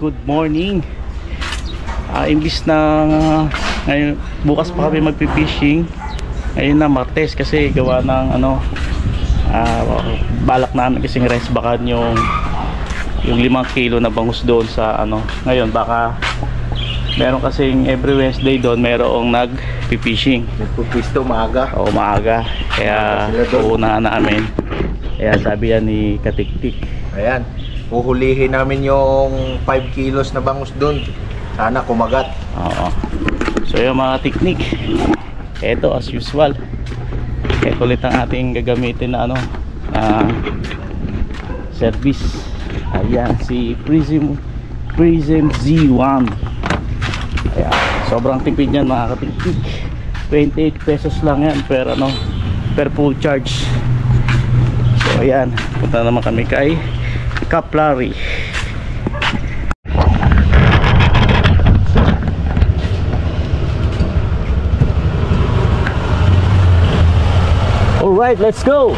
good morning. Imbis na ngayon, bukas pa kami magpipishing. Ngayon na Martes kasi gawa ng balak namin kasing rice bakan yung 5 kilo na bangus doon sa ngayon baka meron kasing every Wednesday doon merong nagpipishing. Nagpupisto maaga. Oo, maaga. Kaya uunahan namin. Kaya sabi yan ni Katiktik. Ayan, uhulihin namin yung 5 kilos na bangus doon. Sana kumagat. Oo. So yung mga technique, ito as usual, ito ulit ang ating gagamitin na service. Ayan, si Prism Z1. Ayan, sobrang tipid yan mga katiktik. 28 pesos lang yan per full charge. So ayan, punta naman kami kay Kaplari. Alright, let's go!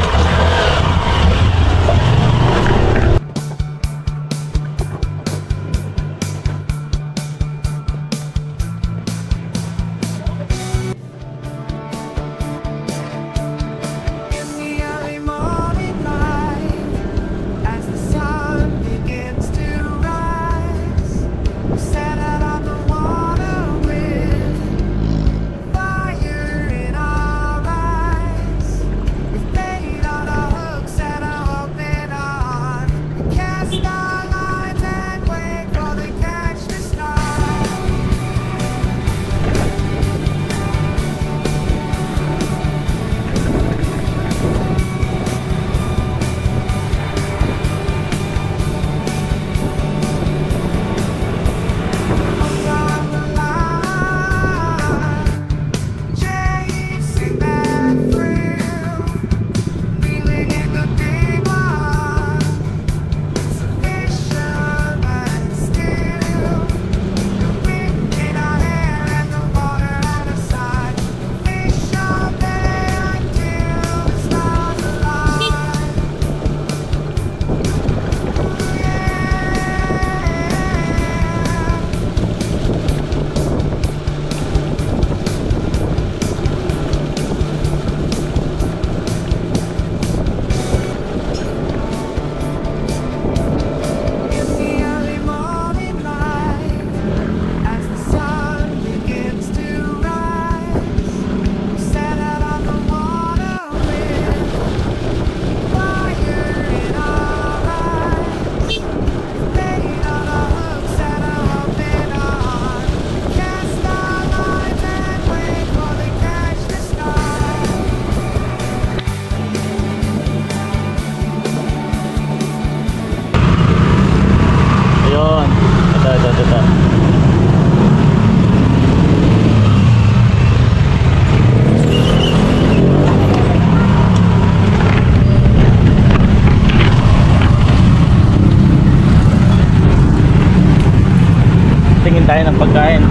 Tingin tayo ng pagkain.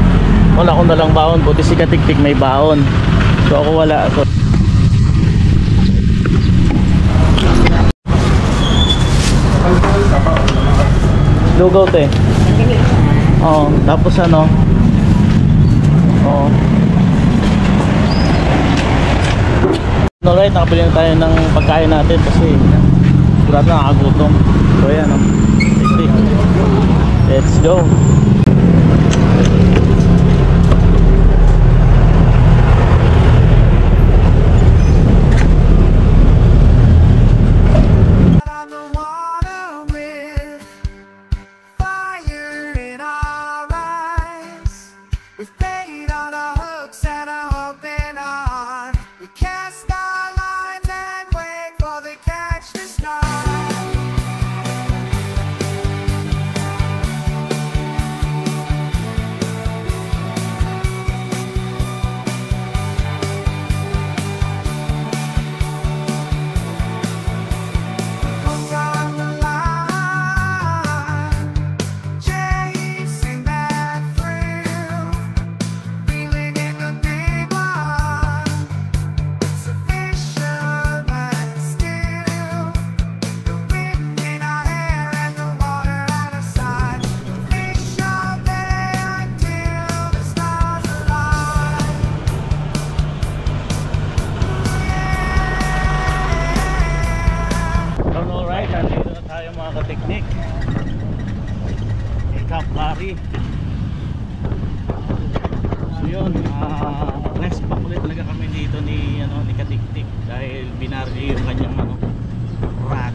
Wala akong dalang baon, buti si Katiktik may baon. So ako wala. So lugaw te. Oo, tapos Oo. Alright, nakabili na tayo ng pagkain natin kasi sigurado nakakagutom. So ayan Tiktik. Let's go. ni Katiktik dahil binaril yung kanyang ano, rat.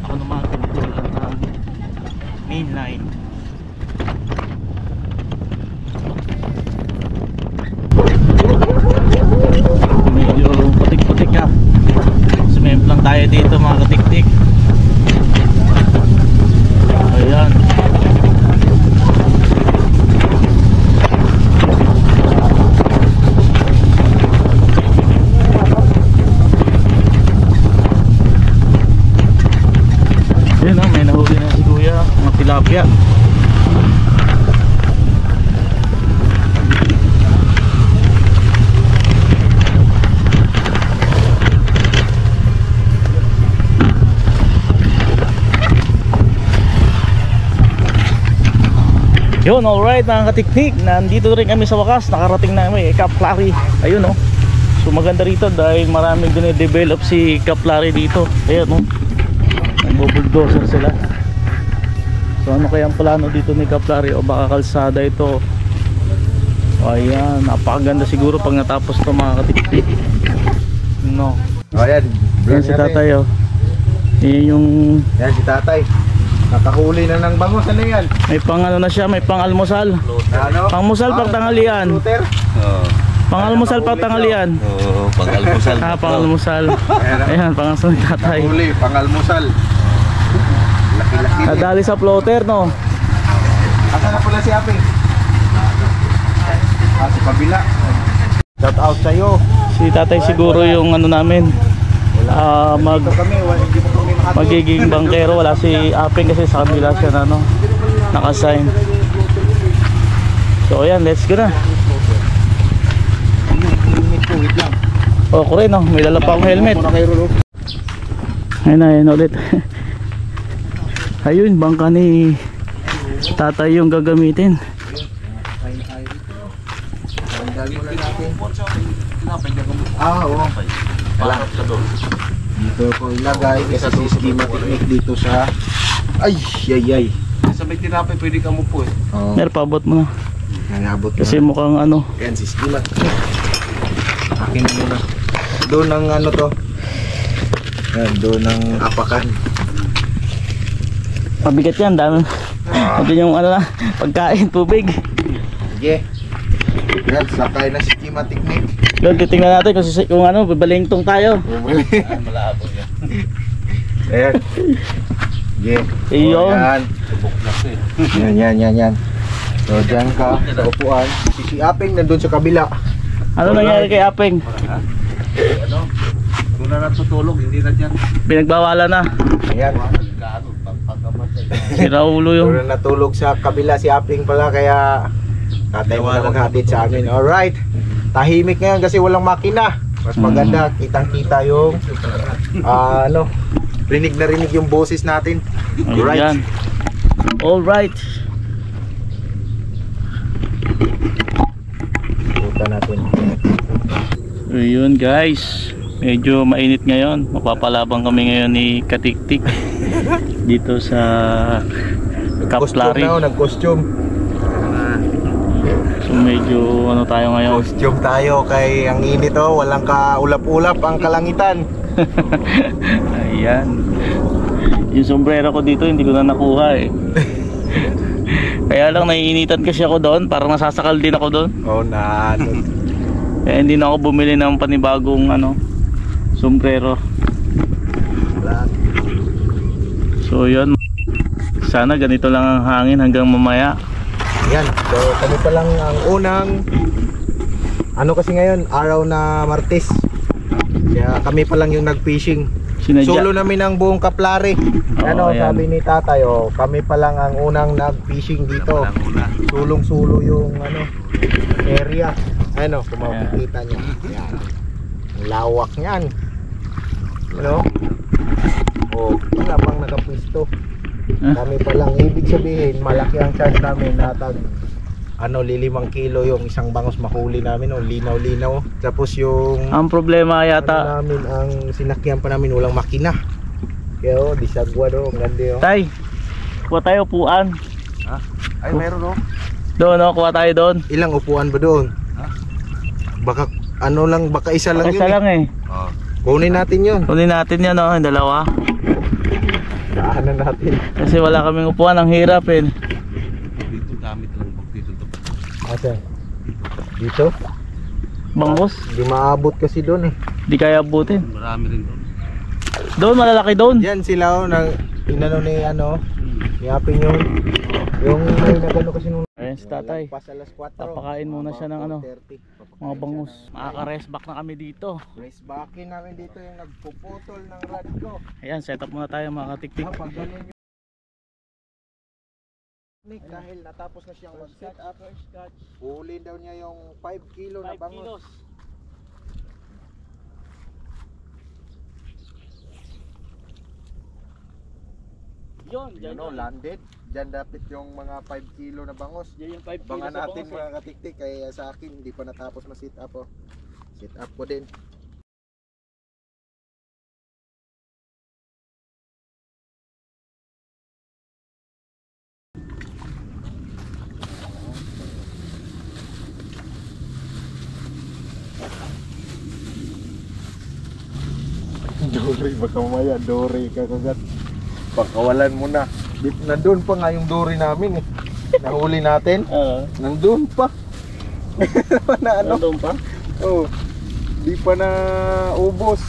Ako naman pinitulan ng mainline. Medyo putik-putik ha. Sumemp lang tayo dito mga Katiktik. Ayan. Yun o, may nahuli na si kuya, mga tilapia. Yun, alright mga Katiktik, nandito rin kami sa wakas, nakarating na kami Cap Clary. Ayun o, so maganda rito dahil maraming dine-develop si Cap Clary dito. Ayun o, nagbo-bulldozer sila. So ano kaya ang plano dito ni Cap Clary, o baka kalsada ito. Ayan, napakaganda siguro pag natapos ito mga Katiktik. No. Ayan, Yan si tatay o. Yan yung... Yan si tatay. Nakahuli na ng bangos. Ano yan? May pang ano na siya, may pang almusal. Ano? Pangmusal pag tanghalian. Luther? Pang almusal pag tanghalian. Oo, pang-almusal. Ah, pang almusal. Ayan, pang almusal ni tatay. Nakahuli, pangalmusal. Laki-laki. Nadali sa floater no. Asa na pala si Aping? Sa kabila. Shout out sa'yo. Si tatay siguro yung ano namin. Dito kami, hindi pa kami nakatulog. Magiging bangkero. Wala si Apeng kasi sa kabila siya na ano, nakasign. So ayan, let's go na. Wait lang. O ko rin no, may dala pa akong helmet. Ayun na, ayun ulit. Ayun, bangka ni tatay yung gagamitin. Oo. Wala. Dito ko ilagay kasi si schema technique dito sa ay. Sa may tinapay pwede ka mupo eh. Oh, Mer, paabot mo na. nangabot Kasi na. mukhang ano. Yan si schema technique. Akin muna. Doon ang ano to. Yan, doon ang apakan. Mabigat yan, dami. Ito yung ano na, pagkain, tubig. Sige. Yan, sakay na si schema technique. Doon, titingnan natin kung ano, babalingtong tayo. Malabo yan. Ayan. Sige. Iyon. Yan. Subok na siya eh. Yan. So, dyan ka sa upuan. Si Apeng nandun sa kabila. Ano nangyari kay Apeng? Ano? Kung na natutulog, hindi na dyan. Pinagbawalan na. Ayan. Gaano, pagpagamatay. Si Raulo yung... Doon natulog sa kabila si Apeng pala, kaya tatay mo na maghatid sa amin. Alright. Tahimik ngayon kasi walang makina. Mas maganda, kitang-kita yung ano, rinig na rinig yung boses natin. Ayan. Alright. Puta natin. Ayun guys, medyo mainit ngayon. Mapapalabang kami ngayon ni Katiktik dito sa Cap Clary. Nag-costume. So medyo ano tayo ngayon. Costume tayo kay ang init oh, walang kaulap-ulap ang kalangitan. Ayan. Yung sombrero ko dito hindi ko na nakuha eh. Kaya lang naiinitan kasi ako doon, parang nasasakal din ako doon. Oh na. Kaya hindi na ako bumili ng panibagong ano, sombrero. So yun. Sana ganito lang ang hangin hanggang mamaya. Yan, so kami pa lang ang unang ano kasi ngayon, araw na Martes. Kaya kami pa lang yung nag-fishing. Solo namin ang buong Cap Clary. Ano, ayan. sabi ni tatay, oh, kami pa lang ang unang nag-fishing dito. Sulong-sulo yung ano, area. Ano, kung makikita niyo. Yan. Ang lawak niyan. Ano? Oh, wala pang nakapwisto. Kami pa lang, ibig sabihin malaki ang chance namin na tag ano, 5 kilo yung isang bangos mahuli namin, oh, linaw-linaw. Tapos yung ang problema yata ano namin, ang sinakyan pa namin walang makina. Kaya oh, disagwa do, ang ganda oh. Tay, kuha tayo upuan. Ay, meron oh. Doon, no, kuha tayo doon. Ilang upuan ba doon? Ha? Baka ano lang, baka isa lang Isa yun lang eh. Oh. Kunin natin yun. Kunin natin yan oh, yung dalawa. Daanan natin. Kasi wala kaming upuan, ang hirap eh. Dito gamit lang pag dito to. Ate, dito? Bangos, Hindi maabot kasi doon eh. di kaya abutin. Marami rin doon. Doon, malalaki doon. Yan sila oh, inano ni ano, iyapin yung may nagano kasi nung Ayan si tatay. pas alas 4. Papakain muna siya ng ano, mga bangus. Makaka-rest back na kami dito. Race backin namin dito yung nagpuputol ng rad ko. Ayan, set up muna tayo mga katiktik. Pag ganun yung Nick, dahil natapos na siyang mag-set up, huli daw niya yung 5 kilo na 5 bangus. kilos. Yun, dyan Yun o, yun. landed. Diyan dapat yung mga 5 kilo na bangus. Yan yung 5 kilos Bangan na natin bangus, mga katiktik, kaya sa akin hindi pa natapos ma-sit up oh. Sit up ko din. Dory, baka mamaya dory kakagat. Pagkawalan mo na. Nandun pa nga yung dory namin eh. Nahuli natin. Nandun pa. Na ano? Nandun pa? Oh. Di pa na ubos.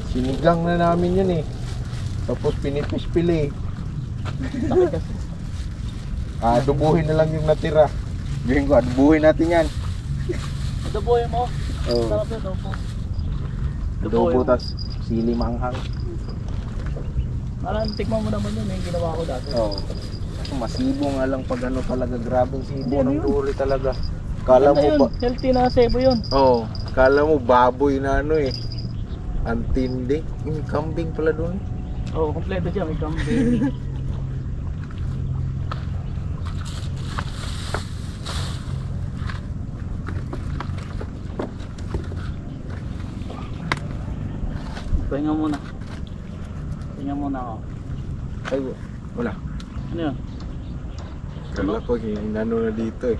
Sinigang na namin yun eh. Tapos pinipispili. Sakit kasi. Adubuhin na lang yung natira. Gawin ko, adubuhin natin yan. Adoboy mo. Oh. Sarap yun, adobo. Adobo, tas sili manghang. Parang tikman mo naman yun, yung ginawa ko dati. Oh. Masibo nga lang pag ano talaga, grabing sibo Hindi, ano ng yun? dory talaga. Kala Ganda mo yun, ba? healthy na sebo yun. Oh, kala mo baboy na ano eh. Antindi. Yung kambing pala doon. Oo, kompleto dyan, may kambing. Pahinga muna. Pahinga muna ako. Ay, wala. Ano yun? Kala ko hinano na dito eh.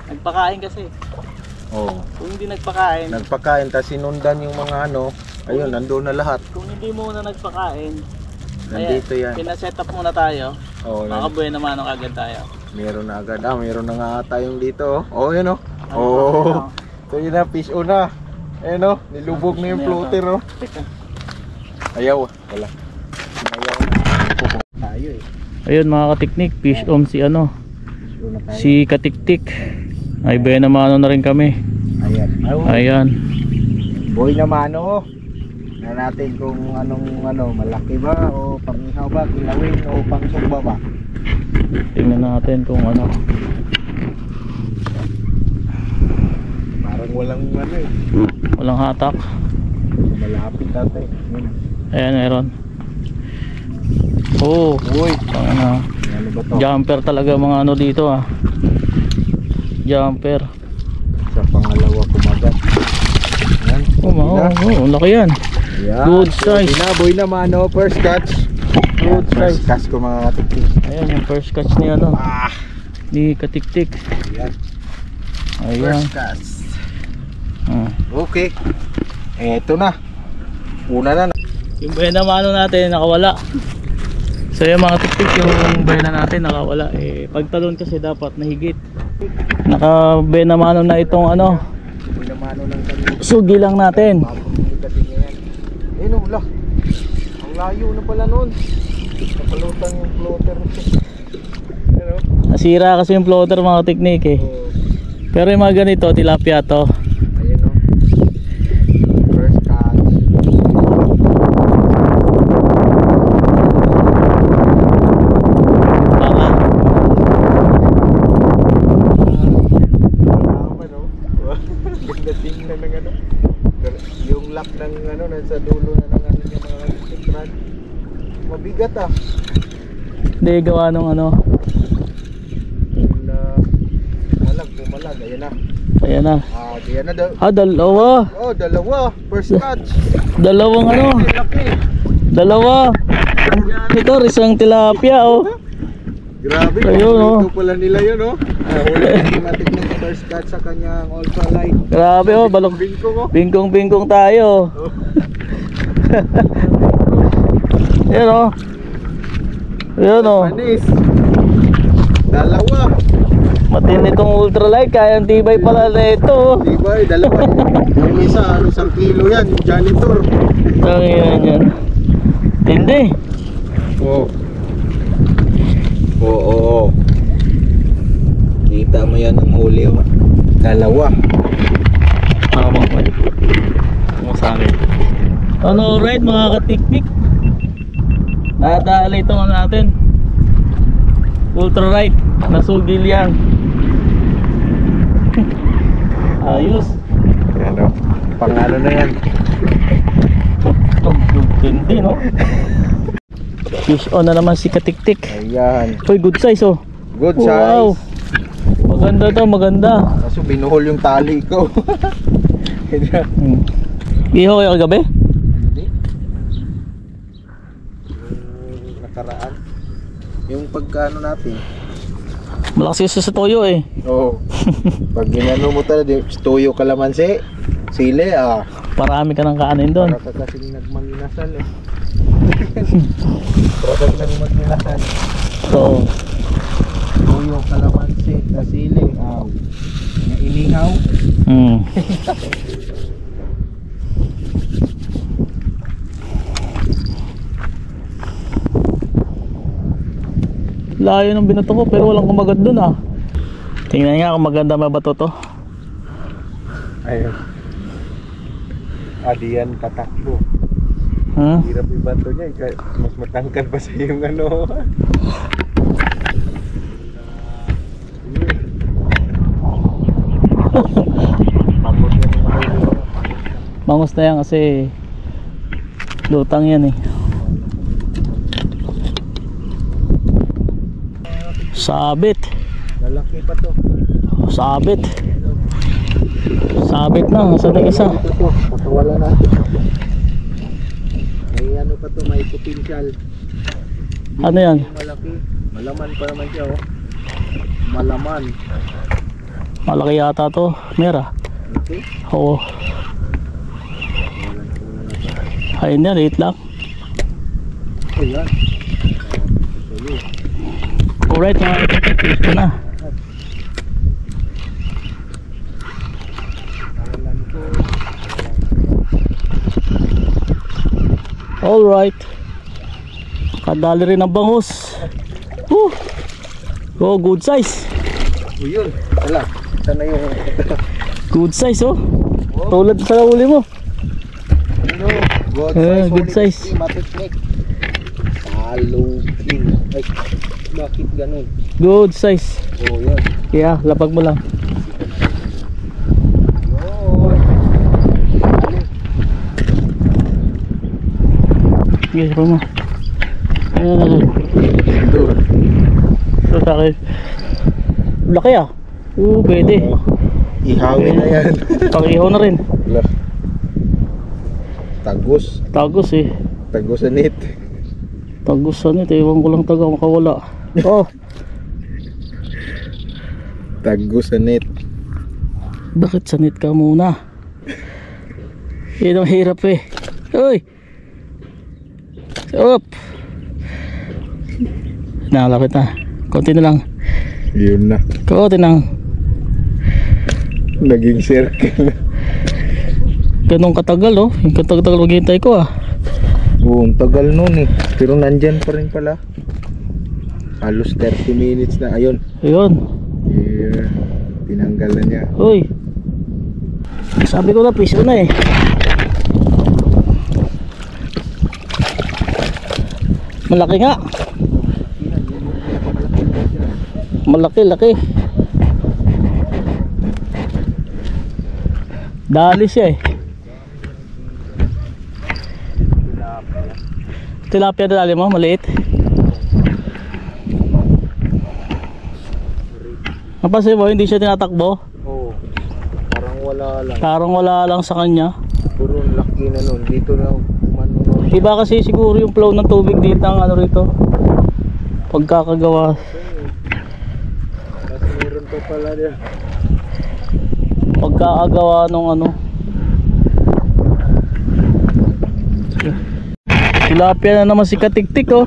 Nagpakain kasi. Oh. Kung hindi nagpakain, Nagpakain, tas sinundan yung mga ano. Ayun, nandoon na lahat. kung hindi muna nagpakain, Nandito yan. pinaset up muna tayo. Oh, Makabuhay naman ang agad tayo. meron na agad. Meron na nga tayong dito. Oh, yun oh. Ano, Oh. ano? So yun na, fish on na. Ayun oh, nilubog na yung floater oh. Teka. Ayaw, wala. Ayaw na. Tayo eh. Ayun mga katiknik, fish on si ano, Fish on na tayo. si Katiktik. Ay ba naman na rin kami. Ayan. Ayan. Boy na mano. Na natin kung anong ano, malaki ba o pangihaw ba, kilawin o pangsugba ba. Tingnan natin kung ano. Parang walang ano eh. Walang hatak. Malapit tatay. Yun. Ayan, meron. Oh, Uy, ano, ano ba to? jumper talaga mga ano dito ah. Jumper. Sa pangalawa kumagat. Yan. Oh, laki yan. Yan. Good size. Binaboy na mano, first catch. Good First size. catch ko mga katiktik. Ayan yung first catch ni ano, ni Katiktik. Ayan. Ayan. First catch. Ah. Okay. Eto na. Una na. Yung buena mano natin nakawala. So yung mga tiktik, yung buena natin nakawala. Pagtalon kasi dapat nahigit. Naka buena mano na itong ano, Boy na mano lang kami. sugi lang natin. Papagdating niya yan. Ayun oh, wala. Ang layo na pala nun. Napalutang yung floater. Ano? Nasira kasi yung floater mga teknik eh. Oh, Pero yung mga ganito, tilapia to. ayun oh. First catch. Baka. Tama no? Ganda tingnan ng ano. Yung lock ng ano, nasa dulo na ng ano yung mga stick rod. Mabigat ah. Hindi gawa nung ano. Yung pumalag, ayan na. Ayan na. Ayan na daw. Dalawa. Oh, dalawa. First catch. Dalawang ano. Laki. Dalawa. Ito, isang tilapia oh. Grabe, Ayun, oh. ito pala nila yun, oh. Huli ni Matik ng first cut sa kanyang ultralight. Grabe oh, balong. Bingkong, oh. Bingkong tayo. Oh. Ayan oh. Ayan oh. Panis. Dalawa. Matindi itong ultralight, kayang tibay pala na ito oh. Diba, dalawa. Yung isa, 1 kilo yan, yung janitor. Tanginan yan. Tindi. Oo. Oo. Kita mo yan ang huli, oh. Dalawa. Tama pa. Ano sa akin? Ano right mga katiktik? Nadali ito natin. Ultra right. Nasugil yan. Ayos. Yan, oh. Pangano na yan. Tindi no? Fish on na naman si katiktik. Ayan. Uy, good size oh. Good size. Wow. Maganda to, maganda. Kaso binuhol yung tali ko. Iho kayo kagabi? Hindi. Yung nakaraan. Yung pagkano natin. Malakas kasi sa toyo eh. Oo. Pag ginano mo talaga, tuyo kalamansi, sili, Parami ka ng kanin doon. para ka kasing nagmanginasal eh. Product ng magminasal. So, Tuyo, kalamansi, sili, na inihaw. layo ng binato ko pero walang kumagat doon ah. Tingnan nga kung maganda mabato to. Ayun. Adiyan patakbo. Hmm? Hirap ibato niya, mas matangkad pa sa yung ano. Bangus na yan kasi lutang yan eh. Sabit. Lalaki pa to. Sabit. Sabit na. Saan na isa? Ito to, pakawala na. May ano pa to, may potential. Ano yan? Malaki. Malaman pa naman siya, oh. Malaman. Malaki yata to. Mera. Okay. Oo. Ayun yan. Liit lang. Ayan. Alright mga kapatid. Ito na. Alright. Kadali rin ang bangus. Oh, good size. O yun. Wala. Sana yung... Good size oh. Tulad sa uli mo. Ano? Good size. Good size. Matik-nik. Salukin. Ay, bakit ganun? Good size. Oh, yan. Kaya lapag mo lang. Sige, pa mo. Ayan. Ito sa akin. Laki ah. Pwede. Ihawin na yan. Pang-ihaw na rin. Wala. Tagus. Tagus eh. Tagusanit. Tagusan ito. Ewan ko lang taga makawala. Oh. Tagusanit. Bakit sanit ka muna? Yan ang hirap eh. Uy! Up! Nakalapit na. Konti na lang. Yun na. Konti lang. Naging circle. Ganong katagal oh. Yung katagal maghihintay ko ah. Oo, ang tagal nun eh. Pero nandyan pa rin pala. Halos 30 minutes na. Ayun. Ayun. Yeah. Tinanggal na niya. Uy! Sabi ko na piso na eh. Malaki nga. Malaki, laki. Dali siya eh. Tilapia na dali mo, maliit. Napansin mo, hindi siya tinatakbo. Oo. Parang wala lang. Parang wala lang sa kanya. Puro laki na nun. Dito na umano nun. Iba kasi siguro yung flow ng tubig dito ang ano rito. Pagkakagawa. pala niya. Pagkakagawa nung ano. Tilapia na naman si Katiktik oh.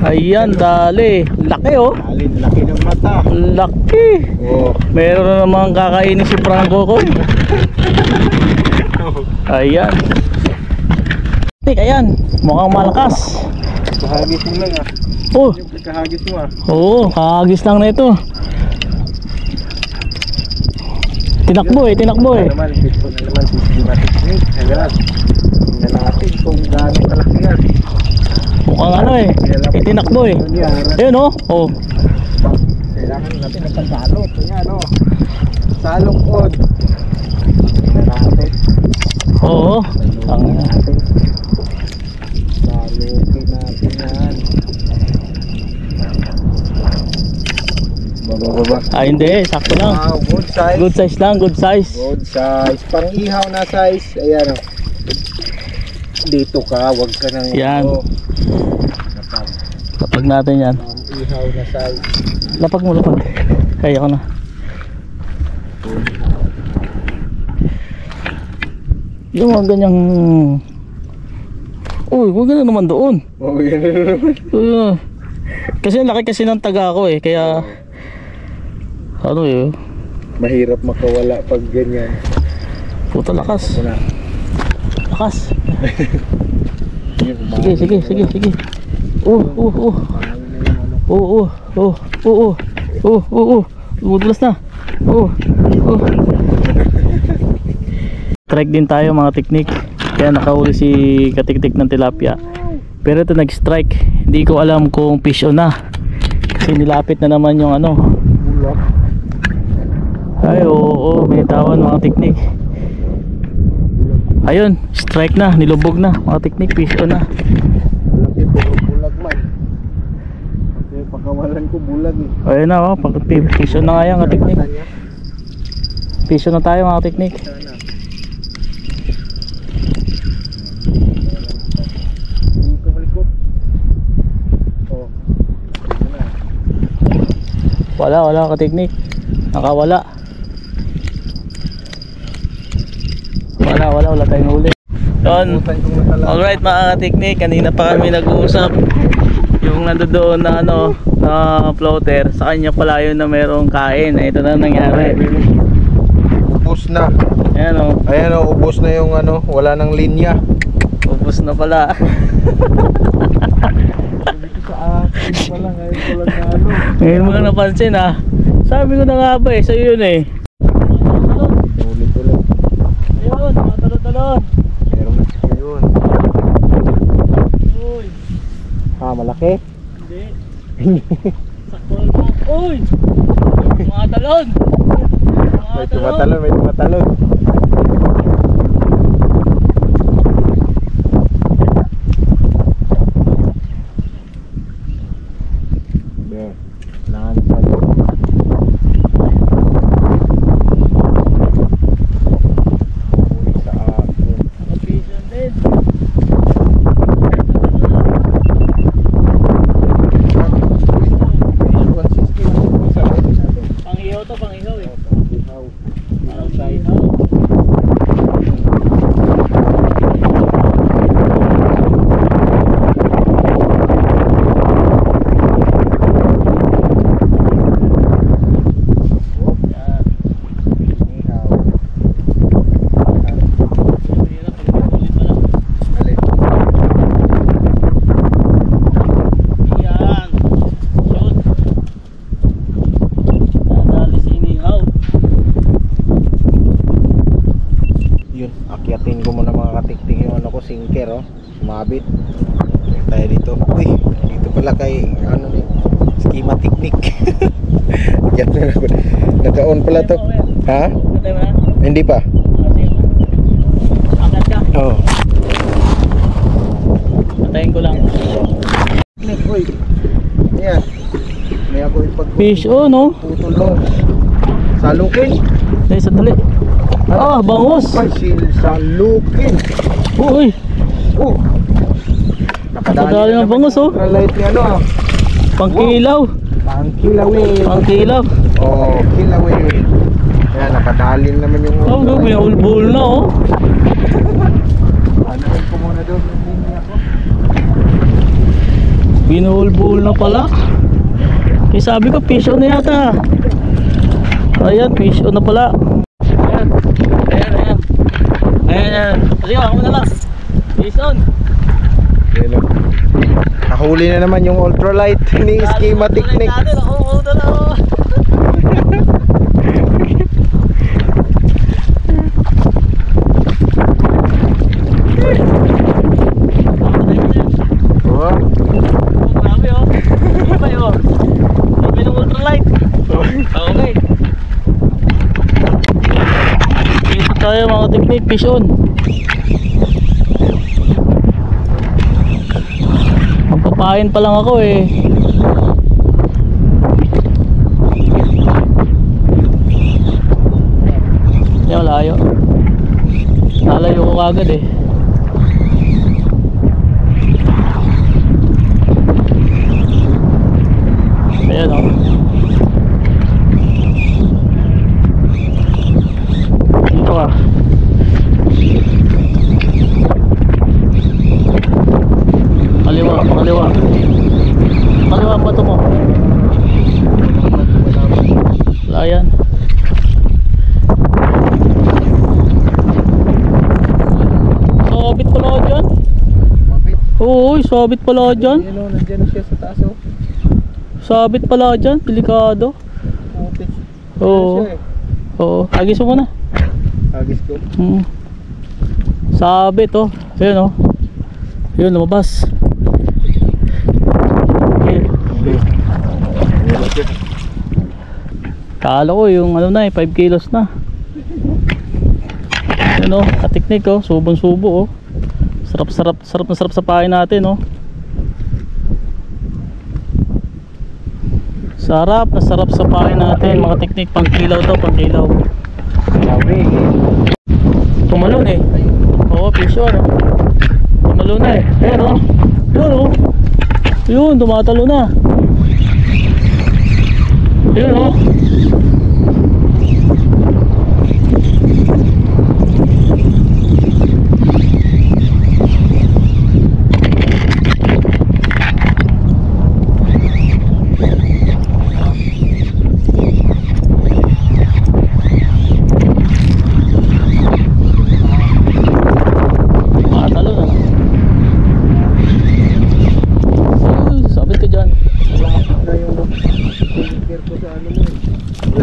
Ayan, dali. Laki oh. Alin, laki ng mata. Laki. Oh. Meron na naman kakainin si Franco ko. Ayan. Tik, ayan. Mukhang malakas. Kahagis mo lang ah. Oh. Kahagis mo ah. Oo, kahagis lang na ito. Tinakbo eh, tinakbo eh. Naman, dito na naman si Technique. Ayan. Tingnan natin kung gaano kalaki yan. Mukhang ano eh. Itinakbo eh. Ayun oh. Oh. Kailangan natin ng pagsalok. Ayan o. Salok on. Tingnan natin. Oo. Tingnan natin. Salokin natin yan. Baba. Ah hindi, sakto lang. Wow, good size. Good size lang, good size. Good size. Pang ihaw na size. Ayan o. Dito ka, wag ka nang Yan. Lapag natin yan. Pang ihaw na size. Lapag mo, lapag. Kaya ko na. Yung mga ganyang... Uy, huwag na naman doon. Oh, yan na naman. Kasi ang laki kasi ng taga ko eh, kaya... Ano eh, Mahirap makawala pag ganyan. puta lakas. Una. Lakas. Sige. Umudulas na. Strike din tayo mga Technique. Kaya nakahuli si Katiktik ng tilapia. Pero ito nag-strike. Hindi ko alam kung fish on na. Kasi nilapit na naman yung ano. Bulak. Ay oo, may tawan mga Technique. Ayun, strike na, nilubog na mga Technique, fish on na. Malaki puro bulag man. Kasi pagkawalan ko bulag eh. Ayun na, oh, fish on na nga yan mga Technique. Fish on na tayo mga Technique. Wala ka Technique. Nakawala. Wala tayong huli. Yun. Alright mga Technique, kanina pa kami nag-uusap. Yung nandoon na ano, na floater, sa kanya pala yun na merong kain. Ito na nangyari. Ubus na. Ayan o. Ayan o, ubus na yung ano, wala nang linya. Ubus na pala. Sa akin pala, ngayon ko lang na ano. Ngayon mo lang napansin ha. Sabi ko na nga ba eh, sa'yo yun eh. Ulit. Ayun, mga talon-talon. Meron na siya yun. Uy, Ah, malaki? hindi. Sakto lang. Uy! Mga talon! May tumatalon. Yeah. Lahat pa yun. Uy, sa akin. Nakapisan din. Pang-ihaw to, pang-ihaw eh. Pang-ihaw. Akyatin ko muna mga katiktik yung ano ko, sinker oh. Sumabit. Tayo dito. Uy, dito pala kay ano ni Schema Technique. Yan na ako. Naka-on pala to. Ha? Patay mo na? Hindi pa. Angkat ka. Oo. Patayin ko lang. Uy. Yan. May ako ipag Fish on no? putol mo. Salukin. Dahil sandali. Ah, bangus. Salukin. Uy, Oh. nakadali ng bangus oh. Light ni ano ah. Pangkilaw. Pangkilaw eh. Pangkilaw. Oh, Kilaway yun. Ayan, nakadalin naman yung Oh, may ulbul na oh. Anahin ko muna doon. Hindi ako. Binuhulbul na pala. Kaya sabi ko fish on na yata. Ayan, fish on na pala. Ayan. Ayan. Ayan. Kasi ako na lang. Fish on. Ayan o. Nahuli na naman yung ultralight ni Schema Technique. Oo, na lang. Oh. Grabe oh. Iba yun. Iba yung ultralight. Okay. Dito tayo mga technique, fish on. Magpapain pa lang ako eh. Yan, malayo. Nalayo ko kagad eh. Ayan o. Dito ka. Kaliwa, kaliwa. Kaliwa pa ito mo. Wala yan. Sabit pala ako dyan. Oo, sabit pala ako dyan. Ayan o, nandyan na siya sa taas o. Sabit pala ako dyan, delikado. Putik. Oo. Oo, agis mo muna. Agis ko. Sabit oh. Ayun oh. Ayun, lumabas. Okay. Kala ko yung ano na eh, 5 kilos na. Ayun oh, katiknik oh, subong-subo oh. Sarap sa pain natin oh. Sarap sa pain natin, mga teknik, pang kilaw to, pang kilaw. Grabe. Tumalon eh. Oo, fish on. Tumalon na eh. Ayan o. Yun o. Yun, tumatalo na. Yun o.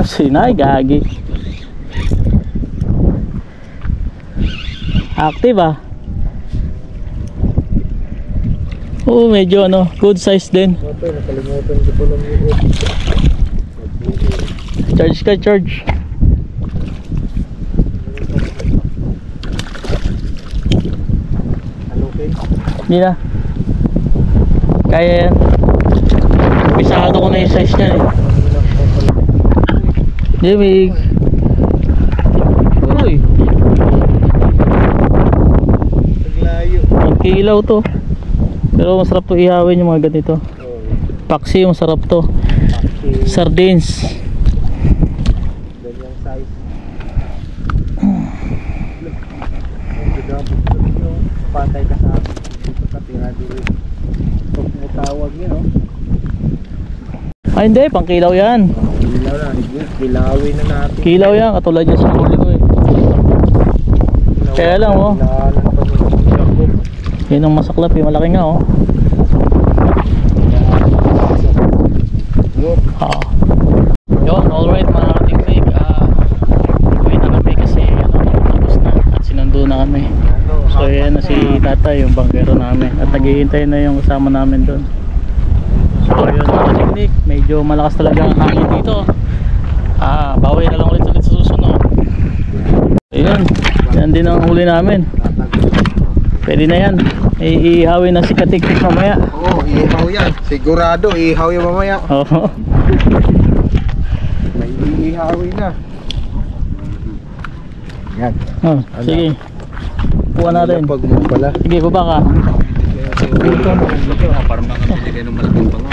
Sinay, gagi. Active ah. Oo, medyo ano, good size din. Ito, nakalimutan ko pa lang yung Charge ka, charge. Halukin. Hindi na. Kaya yan. Pisado ko na yung size niya eh. Jimmy. Uy. Naglayo. Ang kilaw to. Pero masarap to ihawin yung mga ganito. Paksi, masarap to. Sardines. Ganyang size. Patay ka sa akin. Dito ka tirado rin. Pag mo tawag yun, no? Ay hindi, pang kilaw yan. Kilaw na. Kilawin na natin. Kilaw yan, katulad yan sa huli ko eh. Kaya lang oh. Pinaalan pa mo. Yun ang masaklap eh, malaki nga oh. Ah. Yun, alright mga katiknik. Uwi na kami kasi ano, tapos na at sinundo na kami. So yan na si tatay, yung bangkero namin. At naghihintay na yung kasama namin doon. So yun mga katiknik, medyo malakas talaga ang hangin dito. Bawi na lang ulit sa susunod. Ayun, yan din ang huli namin. Pwede na yan. Iihawin na si katiktik mamaya. Oo, ihaw yan. Sigurado, ihaw yan mamaya. Oo. May ihawin na. Yan. Oh, sige. Kuha natin. Pag mo pala. Sige, baba ka. Parang baka binigay ng malaking bango.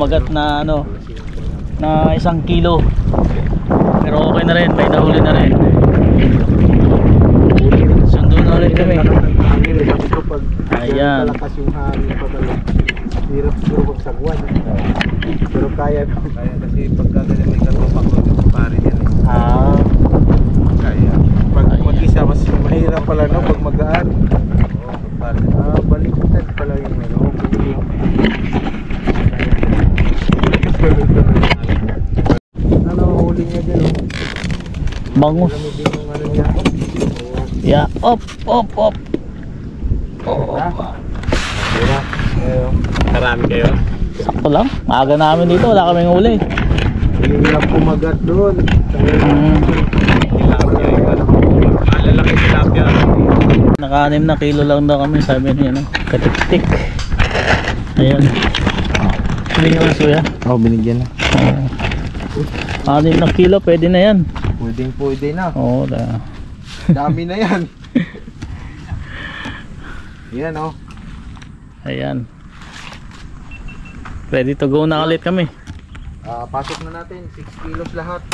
kumagat na ano, na 1 kilo. Pero okay na rin, may nahuli na rin. Sundo na ulit kami. Ayan. Malakas yung hangin pa talaga. Hirap siguro magsagwan. Pero kaya no? Kaya kasi pagka ganyan may katupak ko yung pare yan eh. Kaya. Pag mag-isa mas mahirap pala no pag magaan. Oo, pare. Baliktad pala yung ano. Ano huli niya dyan oh? Bangus. Marami din yung ano niya. Yeah, op. Oh. Karami kayo? Sakto lang. Maaga namin dito, wala kaming huli. Hirap kumagat doon. Tilapia yung ano. Malalaki tilapia. Naka-6 na kilo lang daw kami, sabi niya, no? Katik-tik. Ayan. Binigyan mo suya? Oh, binigyan na. 6 na kilo, pwede na yan. Pwede na. Oo, Dami na yan. Yan oh. ayan. Ready to go na ulit kami. Pasok na natin. 6 kilos lahat.